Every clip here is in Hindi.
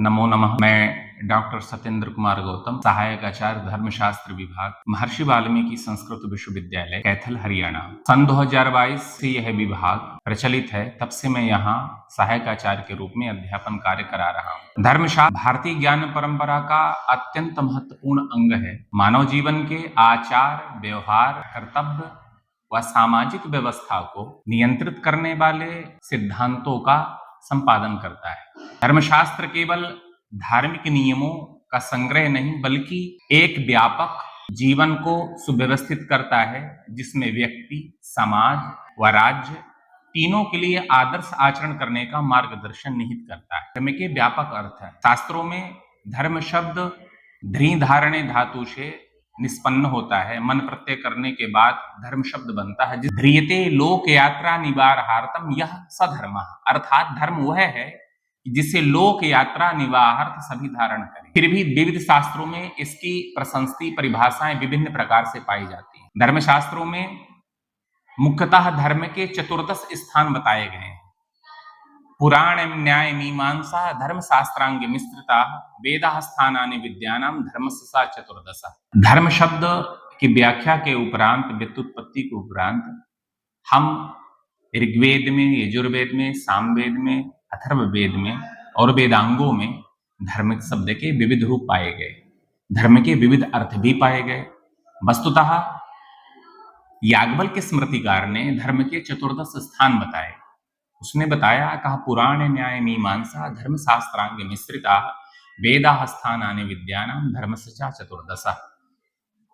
नमो नमः। मैं डॉक्टर सत्येंद्र कुमार गौतम, सहायक आचार्य धर्मशास्त्र विभाग, महर्षि वाल्मीकि संस्कृत विश्वविद्यालय, कैथल, हरियाणा। सन 2022 से यह विभाग प्रचलित है, तब से मैं यहाँ सहायक आचार्य के रूप में अध्यापन कार्य करा रहा हूँ। धर्मशास्त्र भारतीय ज्ञान परंपरा का अत्यंत महत्वपूर्ण अंग है। मानव जीवन के आचार, व्यवहार, कर्तव्य व सामाजिक व्यवस्था को नियंत्रित करने वाले सिद्धांतों का संपादन करता है। धर्मशास्त्र केवल धार्मिक नियमों का संग्रह नहीं, बल्कि एक व्यापक जीवन को सुव्यवस्थित करता है, जिसमें व्यक्ति, समाज व राज्य तीनों के लिए आदर्श आचरण करने का मार्गदर्शन निहित करता है। धर्म के व्यापक अर्थ है। शास्त्रों में धर्म शब्द ध्री धारणे धातु से निष्पन्न होता है। मन प्रत्यय करने के बाद धर्म शब्द बनता है। ध्रियते लोक यात्रा निवारणार्थम यह सधर्म, अर्थात धर्म वह है जिसे लोक यात्रा निवारणार्थ सभी धारण करें। फिर भी विविध शास्त्रों में इसकी प्रशंसी परिभाषाएं विभिन्न प्रकार से पाई जाती हैं। धर्मशास्त्रों में मुख्यतः धर्म के चतुर्दश स्थान बताए गए हैं। पुराण न्याय मीमांसा धर्म शास्त्रांग मिश्रिता वेदा स्थानानि विद्यानाम धर्मस्य चतुर्दश। धर्म शब्द की व्याख्या के उपरांत, व्युत्पत्ति के उपरांत, हम ऋग्वेद में, यजुर्वेद में, सामवेद में, अथर्ववेद में और वेदांगों में धर्म शब्द के विविध रूप पाए गए, धर्म के विविध अर्थ भी पाए गए। वस्तुतः याज्ञवल्क्य स्मृतिकार ने धर्म के चतुर्दश स्थान बताए। उसने बताया, कहा पुराण न्याय मीमांसा धर्म शास्त्रांग मिश्रिता वेदा स्थानानि विद्यानाम धर्मस्य चतुर्दश।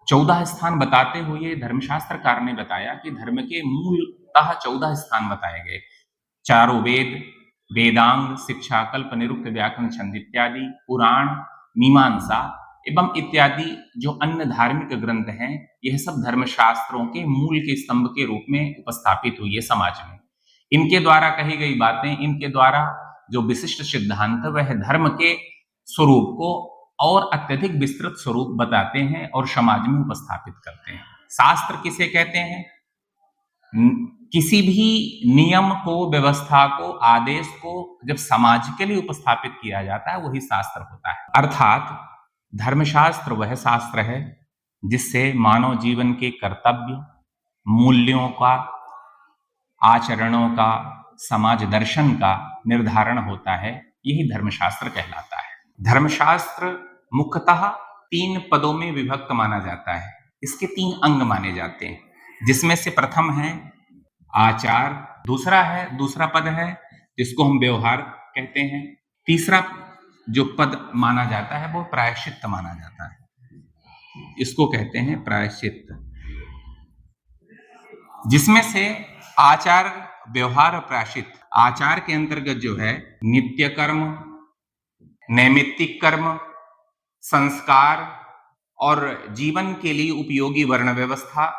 14 स्थान बताते हुए धर्मशास्त्रकार ने बताया कि धर्म के मूलतः 14 स्थान बताए गए। चारों वेद, वेदांग, शिक्षा, कल्प, निरुक्त, व्याकरण, छंद इत्यादि, पुराण, मीमांसा एवं इत्यादि जो अन्य धार्मिक ग्रंथ हैं, यह सब धर्मशास्त्रों के मूल के स्तंभ के रूप में उपस्थापित हुई है समाज में। इनके द्वारा कही गई बातें, इनके द्वारा जो विशिष्ट सिद्धांत, वह धर्म के स्वरूप को और अत्यधिक विस्तृत स्वरूप बताते हैं और समाज में उपस्थापित करते हैं। शास्त्र किसे कहते हैं? किसी भी नियम को, व्यवस्था को, आदेश को जब समाज के लिए उपस्थापित किया जाता है, वही शास्त्र होता है। अर्थात धर्मशास्त्र वह शास्त्र है जिससे मानव जीवन के कर्तव्य, मूल्यों का, आचरणों का, समाज दर्शन का निर्धारण होता है। यही धर्मशास्त्र कहलाता है। धर्मशास्त्र मुख्यतः 3 पदों में विभक्त माना जाता है। इसके 3 अंग माने जाते हैं, जिसमें से प्रथम है आचार, दूसरा पद है जिसको हम व्यवहार कहते हैं, तीसरा जो पद माना जाता है वो प्रायश्चित्त माना जाता है। इसको कहते हैं प्रायश्चित्त, जिसमें से आचार, व्यवहार और प्रायश्चित्त। आचार के अंतर्गत जो है नित्य कर्म, नैमित्तिक कर्म, संस्कार और जीवन के लिए उपयोगी वर्ण व्यवस्था,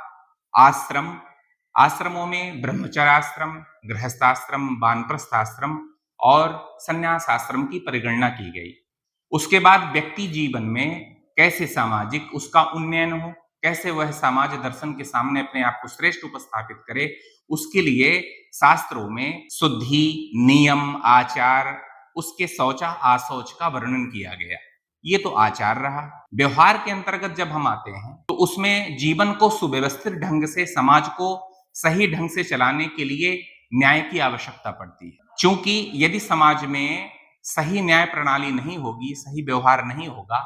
आश्रम, आश्रमों में ब्रह्मचर्याश्रम, गृहस्थाश्रम, वानप्रस्थाश्रम और संन्यास आश्रम की परिगणना की गई। उसके बाद व्यक्ति जीवन में कैसे सामाजिक उसका उन्नयन हो, कैसे वह समाज दर्शन के सामने अपने आप को श्रेष्ठ उपस्थापित करे, उसके लिए शास्त्रों में शुद्धि, नियम, आचार, उसके शौचा अशौच का वर्णन किया गया। ये तो आचार रहा। व्यवहार के अंतर्गत जब हम आते हैं तो उसमें जीवन को सुव्यवस्थित ढंग से, समाज को सही ढंग से चलाने के लिए न्याय की आवश्यकता पड़ती है। क्योंकि यदि समाज में सही न्याय प्रणाली नहीं होगी, सही व्यवहार नहीं होगा,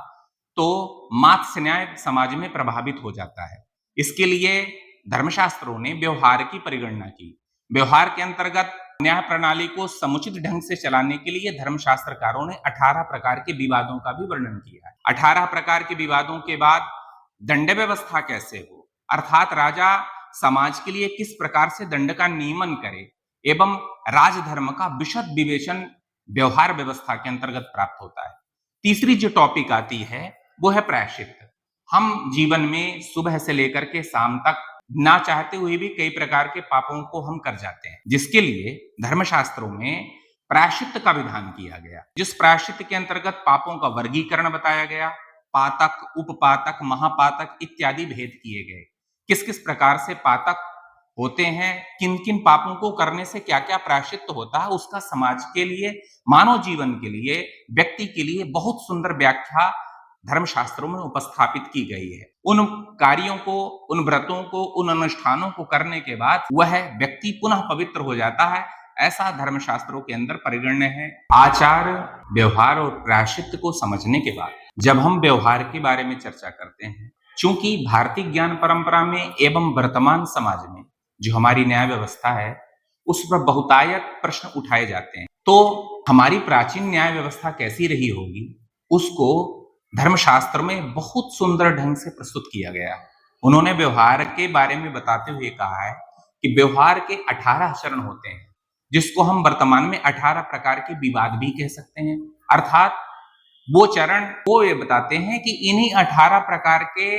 तो मात्स्य न्याय समाज में प्रभावित हो जाता है। इसके लिए धर्मशास्त्रों ने व्यवहार की परिगणना की। व्यवहार के अंतर्गत न्याय प्रणाली को समुचित ढंग से चलाने के लिए धर्मशास्त्रकारों ने 18 प्रकार के विवादों का भी वर्णन किया है। 18 प्रकार के विवादों के बाद दंड व्यवस्था कैसे हो, अर्थात राजा समाज के लिए किस प्रकार से दंड का नियमन करे, एवं राजधर्म का विशद विवेचन व्यवहार व्यवस्था के अंतर्गत प्राप्त होता है। तीसरी जो टॉपिक आती है वो है प्रायश्चित्त। हम जीवन में सुबह से लेकर के शाम तक ना चाहते हुए भी कई प्रकार के पापों को हम कर जाते हैं, जिसके लिए धर्मशास्त्रों में प्रायश्चित्त का विधान किया गया। जिस प्रायश्चित्त के अंतर्गत पापों का वर्गीकरण बताया गया, पातक, उपपातक, महापातक इत्यादि भेद किए गए। किस किस प्रकार से पातक होते हैं, किन किन पापों को करने से क्या क्या प्रायश्चित होता है, उसका समाज के लिए, मानव जीवन के लिए, व्यक्ति के लिए बहुत सुंदर व्याख्या धर्मशास्त्रों में उपस्थापित की गई है। उन कार्यों को, उन व्रतों को, उन अनुष्ठानों को करने के बाद वह व्यक्ति पुनः पवित्र हो जाता है, ऐसा धर्मशास्त्रों के अंदर परिगण्य है। आचार, व्यवहार और प्रायश्चित को समझने के बाद जब हम व्यवहार के बारे में चर्चा करते हैं, चूंकि भारतीय ज्ञान परंपरा में एवं वर्तमान समाज में जो हमारी न्याय व्यवस्था है, उस पर बहुतायत प्रश्न उठाए जाते हैं। तो हमारी प्राचीन न्याय व्यवस्था कैसी रही होगी, उसको धर्मशास्त्र में बहुत सुंदर ढंग से प्रस्तुत किया गया। उन्होंने व्यवहार के बारे में बताते हुए कहा है कि व्यवहार के 18 चरण होते हैं, जिसको हम वर्तमान में 18 प्रकार के विवाद भी कह सकते हैं। अर्थात वो चरण वो ये बताते हैं कि इन्हीं 18 प्रकार के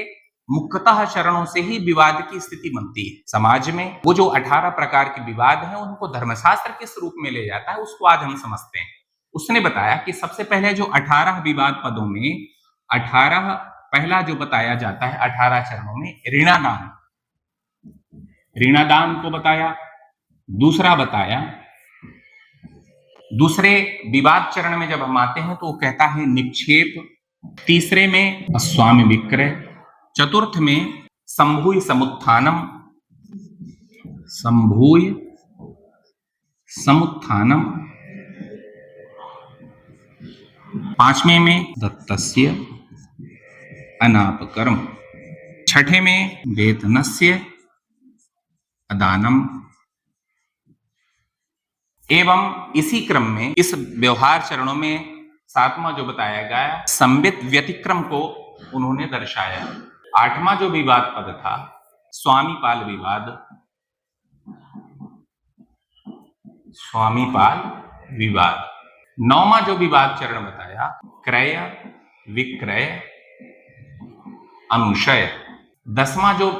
मुख्यतः चरणों से ही विवाद की स्थिति बनती है। समाज में वो जो 18 प्रकार के विवाद हैं, उनको धर्मशास्त्र किस रूप में ले जाता है, उसको आज हम समझते हैं। उसने बताया कि सबसे पहले जो 18 विवाद पदों में 18 पहला जो बताया जाता है 18 चरणों में, ऋणादान, ऋणादान को बताया। दूसरा बताया, दूसरे विवाद चरण में जब हम आते हैं तो वो कहता है निक्षेप। तीसरे में अस्वामी विक्रय। चतुर्थ में संभूय समुत्थानम, संभूय समुत्थानम। पांचवें में दत्तस्य अनापकर्म। छठे में वेतनस्य अदानम। एवं इसी क्रम में इस व्यवहार चरणों में सातवां जो बताया गया संवित व्यतिक्रम को उन्होंने दर्शाया। आठवां जो विवाद पद था स्वामीपाल विवाद, स्वामीपाल विवाद। नौवां जो विवाद चरण बताया क्रय विक्रय अनुशय। 10वां जो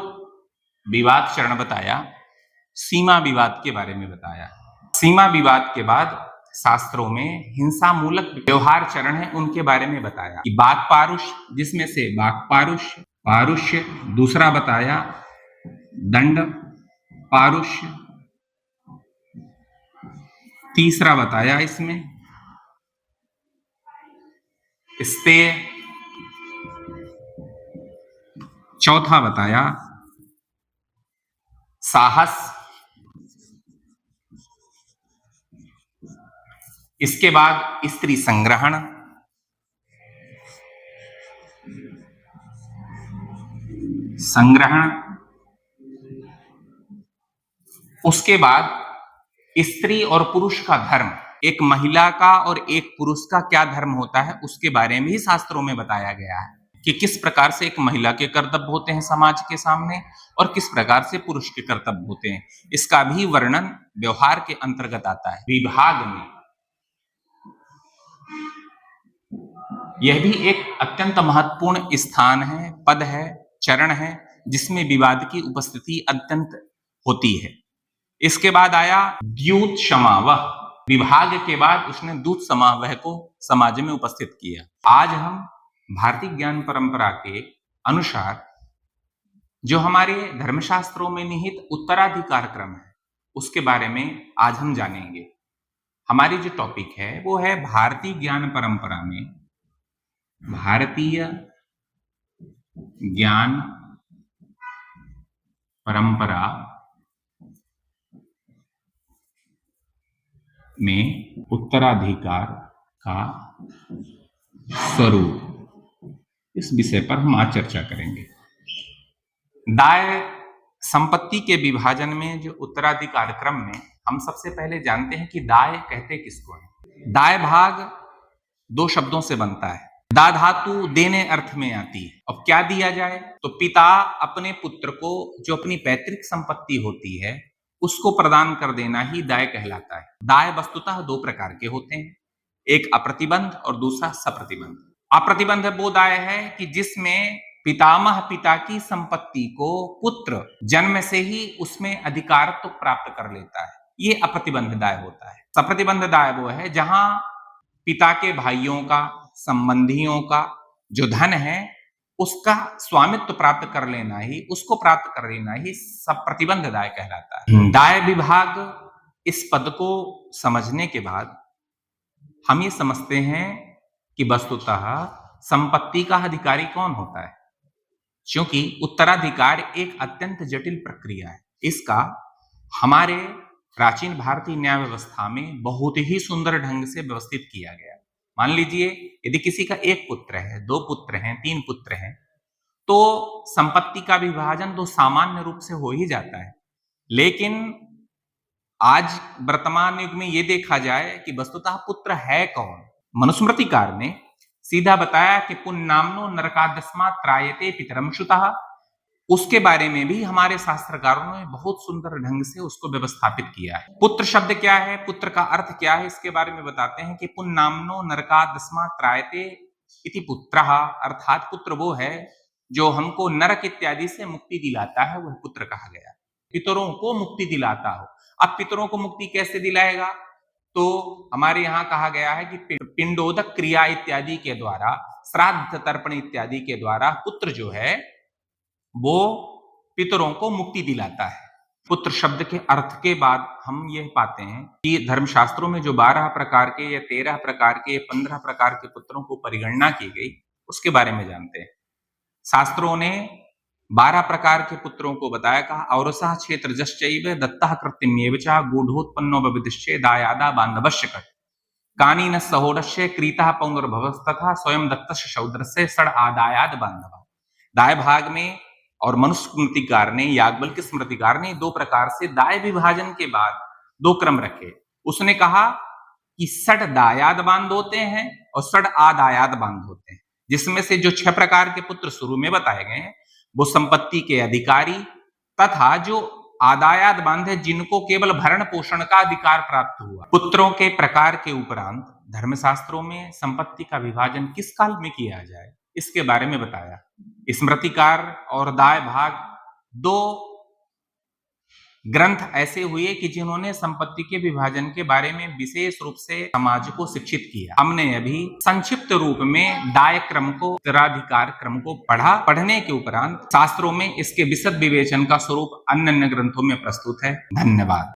विवाद चरण बताया सीमा विवाद के बारे में बताया। सीमा विवाद के बाद शास्त्रों में हिंसा मूलक व्यवहार चरण है, उनके बारे में बताया कि वाक् पारुष्य, जिसमें से वाक् पारुष्य, पारुष्य। दूसरा बताया दंड पारुष्य। तीसरा बताया इसमें स्तेय। चौथा बताया साहस। इसके बाद स्त्री संग्रहण, संग्रहण। उसके बाद स्त्री और पुरुष का धर्म, एक महिला का और एक पुरुष का क्या धर्म होता है, उसके बारे में ही शास्त्रों में बताया गया है कि किस प्रकार से एक महिला के कर्तव्य होते हैं समाज के सामने और किस प्रकार से पुरुष के कर्तव्य होते हैं। इसका भी वर्णन व्यवहार के अंतर्गत आता है। विभाग में यह भी एक अत्यंत महत्वपूर्ण स्थान है, पद है, चरण है, जिसमें विवाद की उपस्थिति अत्यंत होती है। इसके बाद आया द्यूत समावह। विभाग के बाद उसने दूत समावह को समाज में उपस्थित किया। आज हम भारतीय ज्ञान परंपरा के अनुसार जो हमारे धर्मशास्त्रों में निहित उत्तराधिकार क्रम है, उसके बारे में आज हम जानेंगे। हमारी जो टॉपिक है वो है भारतीय ज्ञान परंपरा में, भारतीय ज्ञान परंपरा में उत्तराधिकार का स्वरूप, इस विषय पर हम आज चर्चा करेंगे। दाय संपत्ति के विभाजन में जो उत्तराधिकार क्रम में हम सबसे पहले जानते हैं कि दाय कहते किसको है। दाय भाग दो शब्दों से बनता है। दा धातु देने अर्थ में आती है। अब क्या दिया जाए, तो पिता अपने पुत्र को जो अपनी पैतृक संपत्ति होती है उसको प्रदान कर देना ही दाय कहलाता है। दाय वस्तुतः दो प्रकार के होते हैं, एक अप्रतिबंध और दूसरा सप्रतिबंध। अप्रतिबंध वो दाय है कि जिसमें पितामह पिता की संपत्ति को पुत्र जन्म से ही उसमें अधिकारत्व प्राप्त कर लेता है, ये अप्रतिबंध दाय होता है। सप्रतिबंध दाय वो है जहां पिता के भाइयों का, संबंधियों का जो धन है उसका स्वामित्व प्राप्त कर लेना ही, उसको प्राप्त कर लेना ही सब प्रतिबंध दाय कहलाता है। दाय विभाग इस पद को समझने के बाद हम ये समझते हैं कि वस्तुतः संपत्ति का अधिकारी कौन होता है, क्योंकि उत्तराधिकार एक अत्यंत जटिल प्रक्रिया है। इसका हमारे प्राचीन भारतीय न्याय व्यवस्था में बहुत ही सुंदर ढंग से व्यवस्थित किया गया। मान लीजिए यदि किसी का एक पुत्र है, दो पुत्र हैं, तीन पुत्र हैं, तो संपत्ति का विभाजन तो सामान्य रूप से हो ही जाता है। लेकिन आज वर्तमान युग में ये देखा जाए कि वस्तुतः पुत्र है कौन। मनुस्मृतिकार ने सीधा बताया कि पुन्नाम्नो नरकादस्मात् त्रायते पितरम श्रुतः। उसके बारे में भी हमारे शास्त्रकारों ने बहुत सुंदर ढंग से उसको व्यवस्थापित किया है। पुत्र शब्द क्या है, पुत्र का अर्थ क्या है, इसके बारे में बताते हैं कि पुन्नाम्नो नरकादस्मात् त्रायते इति पुत्रः, अर्थात पुत्र वो है जो हमको नरक इत्यादि से मुक्ति दिलाता है, वह पुत्र कहा गया। पितरों को मुक्ति दिलाता हो। अब पितरों को मुक्ति कैसे दिलाएगा, तो हमारे यहाँ कहा गया है कि पिंडोदक क्रिया इत्यादि के द्वारा, श्राद्ध तर्पण इत्यादि के द्वारा पुत्र जो है वो पितरों को मुक्ति दिलाता है। पुत्र शब्द के अर्थ के बाद हम यह पाते हैं कि धर्मशास्त्रों में जो 12 प्रकार के या 13 प्रकार के 15 प्रकार के पुत्रों को परिगणना की गई, उसके बारे में जानते हैं। शास्त्रों ने 12 प्रकार के पुत्रों को बताया, कहा औरसः क्षेत्रजश्चैव दत्तः कृत्तिमेव च गूढ़ोत्पन्नो भविष्ये दायादा बान्धवस्य कट कानी न सहोदस्य क्रीतः पौनर्भवस्तथा स्वयं दत्तस्य शौद्रस्य षड आदायाद बांधव। दाय भाग में और मनुस्मृतिकार ने, याज्ञवल्क्य स्मृतिकार ने 2 प्रकार से दाय विभाजन के बाद 2 क्रम रखे। उसने कहा कि षड दायाद बांध होते हैं और षड आदायाद बांध होते हैं, जिसमें से जो 6 प्रकार के पुत्र शुरू में बताए गए हैं वो संपत्ति के अधिकारी, तथा जो आदायाद बांध है जिनको केवल भरण पोषण का अधिकार प्राप्त हुआ। पुत्रों के प्रकार के उपरांत धर्मशास्त्रों में संपत्ति का विभाजन किस काल में किया जाए, इसके बारे में बताया। स्मृतिकार और दाय भाग 2 ग्रंथ ऐसे हुए कि जिन्होंने संपत्ति के विभाजन के बारे में विशेष रूप से समाज को शिक्षित किया। हमने अभी संक्षिप्त रूप में दाय क्रम को, उत्तराधिकार क्रम को पढ़ा। पढ़ने के उपरांत शास्त्रों में इसके विशद विवेचन का स्वरूप अन्य ग्रंथों में प्रस्तुत है। धन्यवाद।